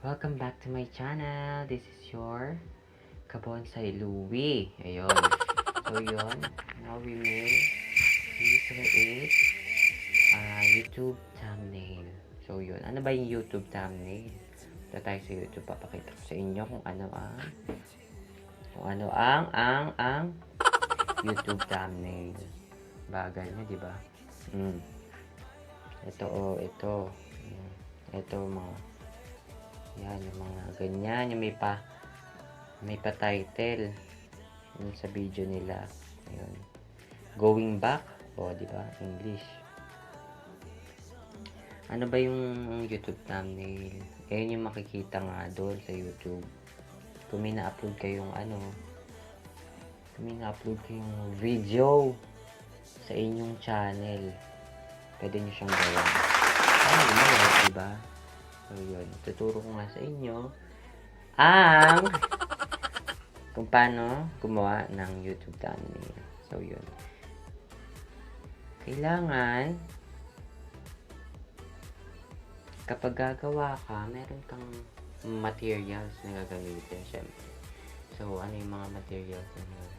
Welcome back to my channel. This is your Kabonsai Louie. Ayun. So, yun. Now we will create YouTube thumbnail. So, yun. Ano ba yung YouTube thumbnail? Ito tayo sa YouTube. Papakita ko sa inyo kung ano ang YouTube thumbnail. Bagal nyo, di ba? Ito. Ito, mga yan, yung mga ganyan, yung may pa title yung sa video nila. Ayun. Going back, di ba? English. Ano ba yung YouTube thumbnail? Ayun yung makikita nga doon sa YouTube. Kung may na-upload kayong video sa inyong channel, pwede nyo siyang gawa. Diba? So, yun. Tuturo ko nga sa inyo kung paano gumawa ng YouTube thumbnail. So, yun. Kailangan, kapag gagawa ka, meron kang materials na gagamitin, syempre. So, ano yung mga materials na yun?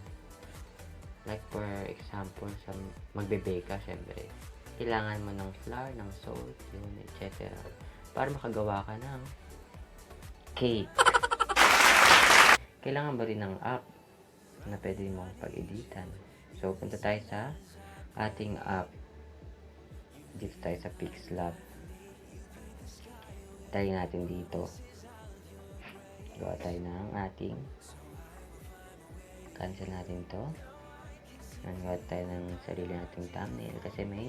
Like, for example, sa magbe-bake ka, syempre. Kailangan mo ng flour, ng salt, yun, etc. Para makagawa ka ng cake. Kailangan ba rin ng app na pwede mong pag-editan? So, punta tayo sa ating app. Dito tayo sa Pixlab. Tayo natin dito. Gawa tayo ng ating cancel natin to. Gawa tayo ng sarili nating thumbnail kasi may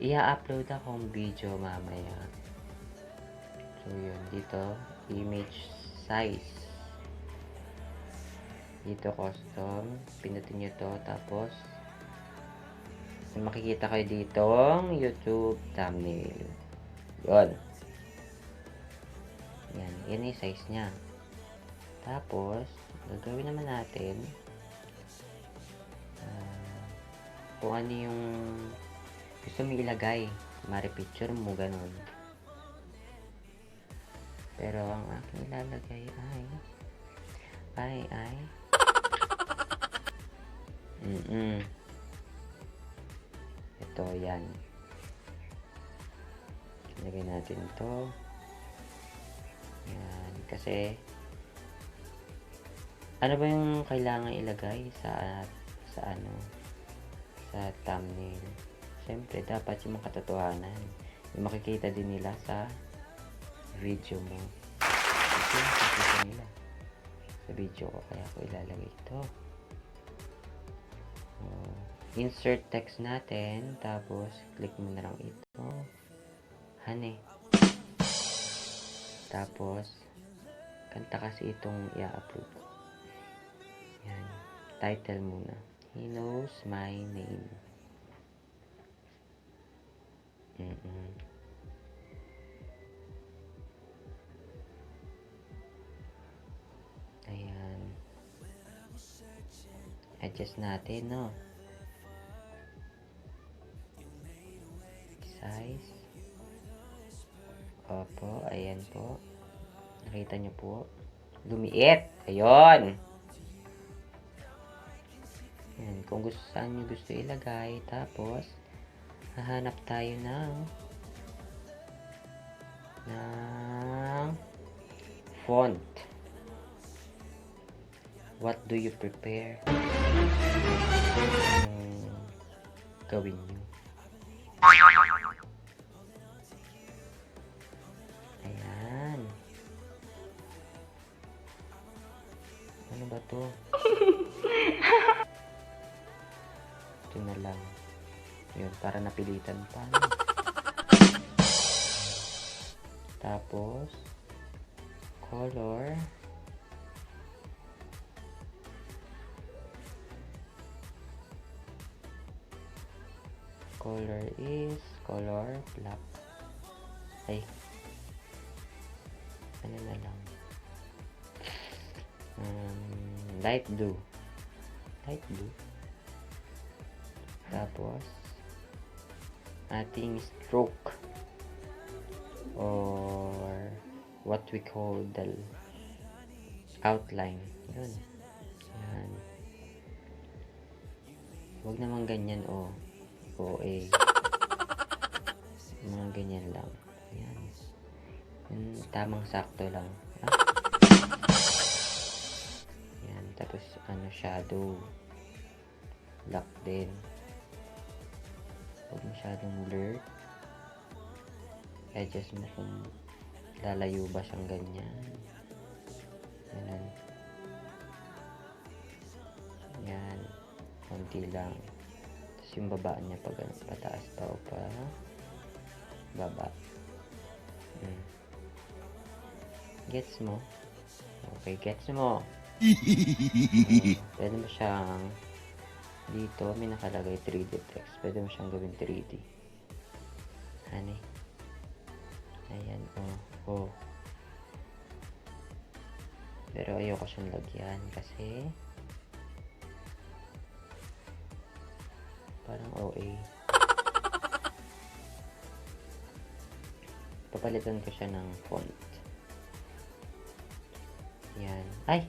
i-upload akong video mamaya. So, yun. Dito, image size. Dito, custom. Pinutin nyo to. Tapos, makikita kayo dito YouTube thumbnail. Yun. Yan. Yan yung size niya. Tapos, gagawin naman natin kung ano yung gusto mo ilagay. Mari-picture mo, ganun. Pero ang aking ilalagay ay ito, yan. Ilagay natin ito. Yan. Kasi ano ba yung kailangan ilagay sa thumbnail? Siyempre, dapat yung makatotohanan. Yung makikita din nila sa video mo. Ito yung makikita nila sa video ko. Kaya ako ilalagay ito. Insert text natin. Tapos, click mo na lang ito. Hane. Tapos, kanta kasi itong i-upload ko. Yan. Title muna. He knows my name. Ayan. Adjust natin, no? Size. Opo, ayan po. Nakita nyo po. Lumiit. Ayun. Ayan. Kung saan nyo gusto ilagay. Tapos, hahanap tayo ng font. What do you prepare? Gawin nyo. Ayan. Ano ba to? Ito na lang. Yun, para napilitan pa. Tapos, color. Color is color black. Ay. Ano na lang. Light blue. Light blue. Tapos, ating stroke or what we call the outline. Yun. Yan. Huwag naman ganyan, OA. Mga ganyan lang. Yan. Yung tamang sakto lang. Yan. Tapos, shadow. Black din. Huwag masyadong blur. Adjust mo kung lalayo ba siyang ganyan. Ganun. Yan. Konti lang. Tapos yung baba niya pataas pa o pa baba. Gets mo? Okay, gets mo. Pwede mo siyang dito may nakalagay 3D text. Pwede mo siyang gawin 3D. Honey. Ayan, Pero ayoko siyang lagyan kasi parang OA. Papalitan ko siya ng font. Yan. Ay!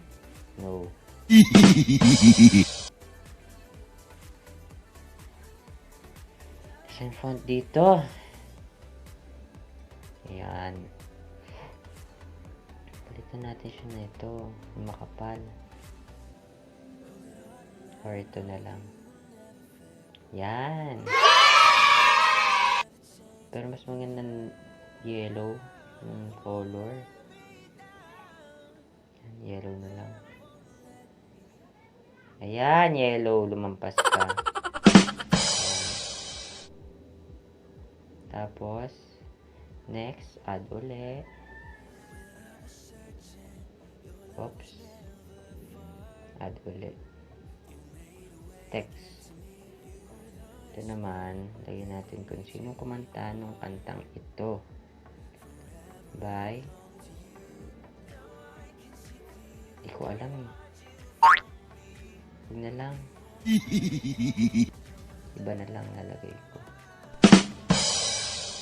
No. Siyang font dito. Yan. Palitan natin siya na ito. Makapal. Or ito na lang. Yan. Pero mas maganda yellow yung color. Yan, yellow na lang. Ayan, yellow. Lumampas ka. Ayan. Tapos, next, add ulit. Oops. Add ulit. Text. Ito naman, lagyan natin kung sino kumanta ng kantang ito. By Hindi ko alam eh. Huwag na lang. Iba na lang nalagay ko.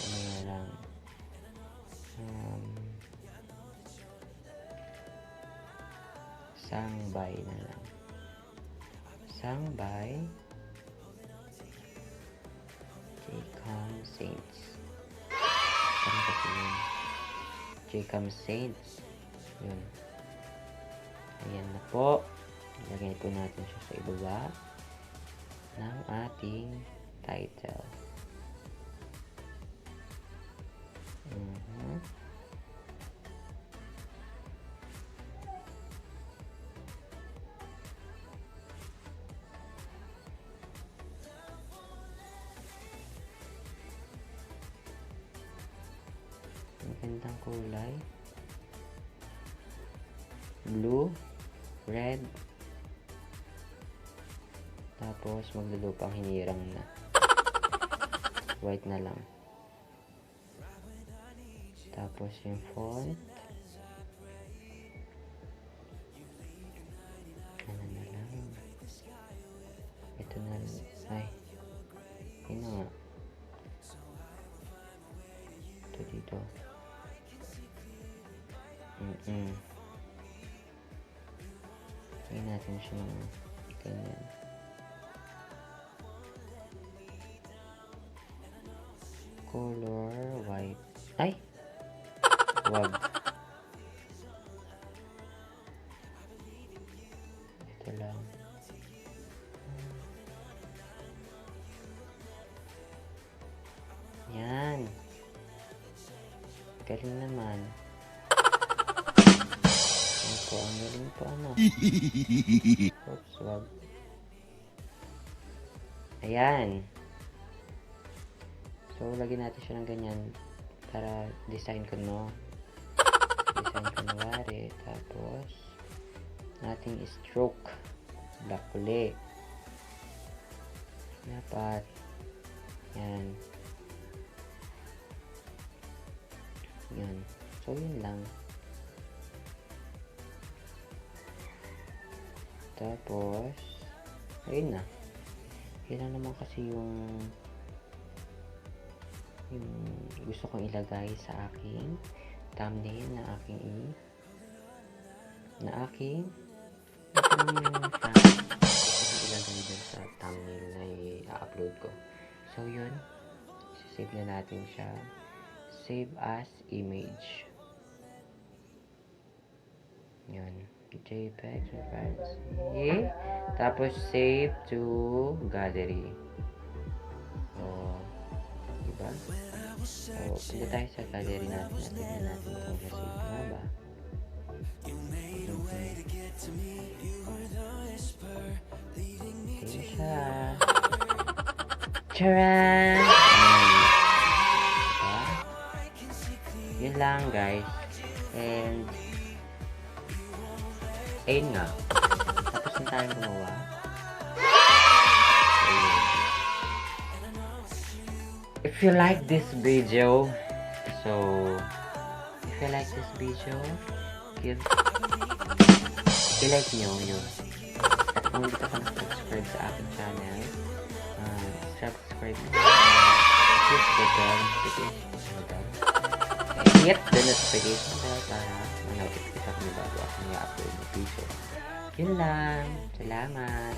Ano na lang. Sangbay na lang. Sangbay J-Com Saints. Ano kasi yun? J-Com Saints. Yun. Ayan na po. Ilagay po natin siya sa ibaba ng ating title. Magandang kulay. Blue, red, tapos maglulupang hinirang na. White na lang. Tapos yung font. Ano na lang. Ito na lang. Ay. Yun na nga. Ito dito. Lagyan natin siya ng ganyan. Color white. Ay! Wag. Ito lang. Yan. Galing naman. Opo, ang galing po Oops, wag. Ayan. So, lagyan natin siya ng ganyan para design ko, no? Design ko nawari. Tapos, nating stroke. Black uli. Dapat. Yan. Yan. So, yun lang. Tapos, ayun na. Yun lang naman kasi yung gusto kong ilagay sa aking thumbnail na aking ilagay dun sa thumbnail na i-upload ko. So, yun. Save na natin siya. Save as image. Yun. JPEG. Okay. Tapos, save to gallery. So, diba? So, punta tayo sa gallery natin. Tignan natin kung na-save na ba. Okay siya. Charan! Diba? Yun lang, guys. And, ayun nga. Tapos na tayong gumawa. If you like this video, i-like nyo yun. At kung hindi ka pa na-subscribe sa aking channel, subscribe na. Hit the bell notification. Hit the notification bell para ma-notify ka kung bago ako i-upload ng video. Yun lang. Salamat.